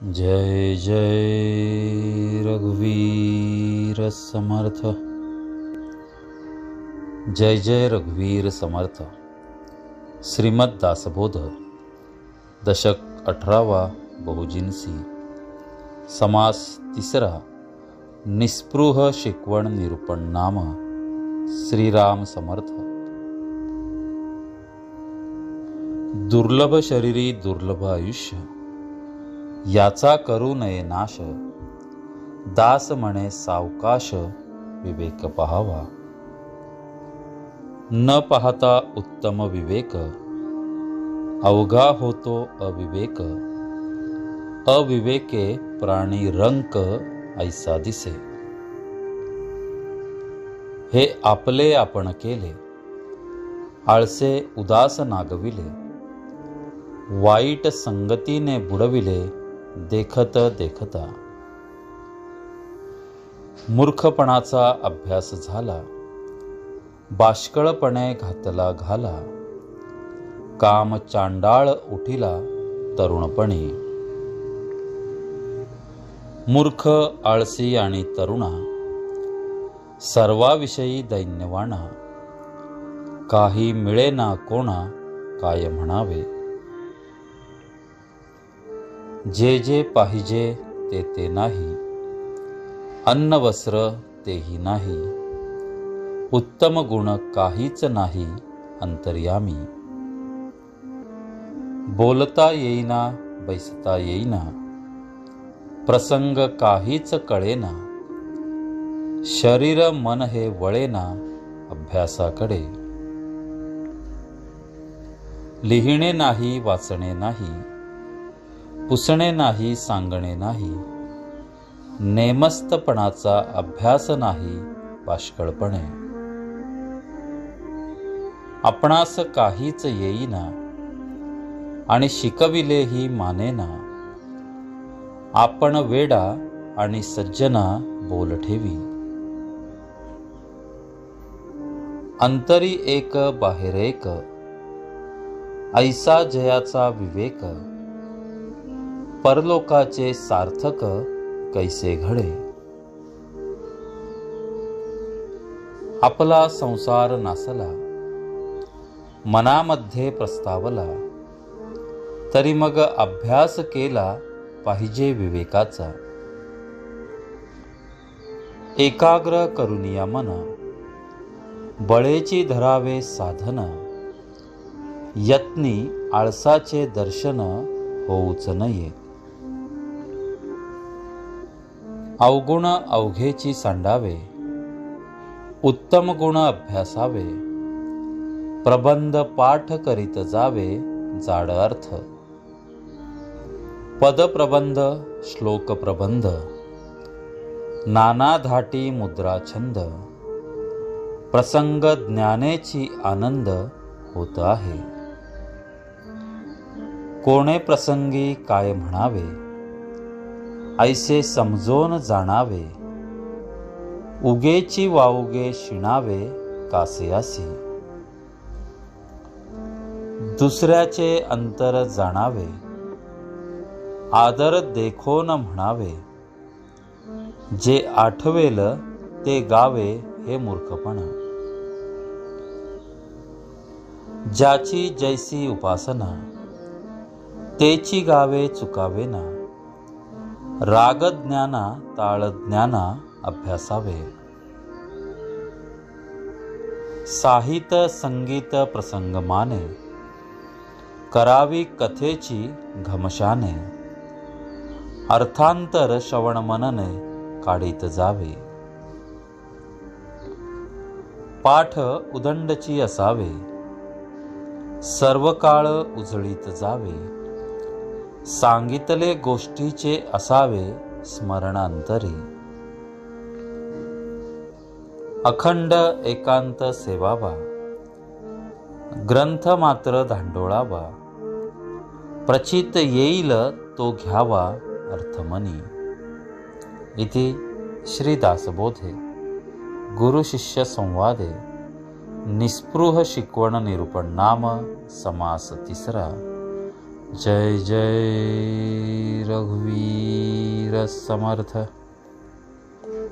जय जय रघुवीर समर्थ। जय जय रघुवीर समर्थ। श्रीमद दासबोध दशक 18वा बहुजिन्सी। समास तिसरा। निस्पृह शिकवण निरूपण नाम श्रीराम समर्थ। दुर्लभ शरीरी दुर्लभ आयुष्य, याचा करू नये नाश। दास म्हणे सावकाश, विवेक पाहावा। न पाहता उत्तम विवेक, अवघा होतो अविवेक। अविवेके प्राणी रंक, ऐसा दिसे। हे आपले आपण केले, आळसे उदास नागविले। वाईट संगतीने बुडविले, देखत देखता। मूर्खपणाचा अभ्यास झाला, बाष्कळपणे घातला घाला। काम चांडाळ उठिला तरुणपणी। मूर्ख, आळसी आणि तरुणा, सर्वाविषयी दैन्यवाणा। काही मिळेना कोणा, काय म्हणावे। जे जे पाहिजे ते ते नाही, अन्न वस्त्र तेही नाही। उत्तम गुण काहीच नाही, अंतर्यामी। बोलता येईना, बैसता येईना। प्रसंग काहीच कळेना। शरीर मन हे वळेना अभ्यासाकडे। लिहिणे नाही, वाचणे नाही। पुसणे नाही, सांगणे नाही। नेमस्तपणाचा अभ्यास नाही, बाष्कळपणे। आपणास काहीच येईना, आणि शिकविलेही मानेना। आपण वेडा आणि सज्जना बोल ठेवी। अंतरी एक बाहेर एक, ऐसा जयाचा विवेक। परलोकाचे सार्थक कैसे घडे। आपला संसार नासला, मनामध्ये प्रस्तावला। तरी मग अभ्यास केला पाहिजे विवेकाचा। एकाग्र करुनिया मन, बळेची धरावे साधन। यत्नी आळसाचे दर्शन, होऊच नये। अवगुण अवघेची सांडावे, उत्तम गुण अभ्यासावे। प्रबंध पाठ करीत जावे, जाड अर्थ। पदप्रबंध, श्लोक प्रबंध। नाना धाटी मुद्रा छंद। प्रसंग ज्ञानेची आनंद होत आहे। कोणे प्रसंगी काय म्हणावे, ऐसे समजोन जाणावे। उगेची वाउगे शिणावे, कासे असे। दुसऱ्याचे अंतर जाणावे, आदर देखोन म्हणावे। जे आठवेल ते गावे, हे मूर्खपणा। ज्याची जैसी उपासना, तेची गावे चुकावेना। राग ज्ञाना, ताळ ज्ञाना अभ्यासावे। साहित्य संगीत प्रसंग माने, करावी कथेची घमशाने। अर्थांतर श्रवण मनने, काढीत जावे। पाठ उदंडची असावे, सर्व काळ उजळीत जावे। सांगितले गोष्टीचे असावे, स्मरण अंतरी। अखंड एकांत सेवावा, ग्रंथ मात्र धांडोळावा। प्रचित येईल तो घ्यावा, अर्थमनी। इति श्री दासबोधे गुरु शिष्य संवादे निस्पृह शिकवण निरूपण नाम समास तिसरा। जय जय रघुवीर समर्थ.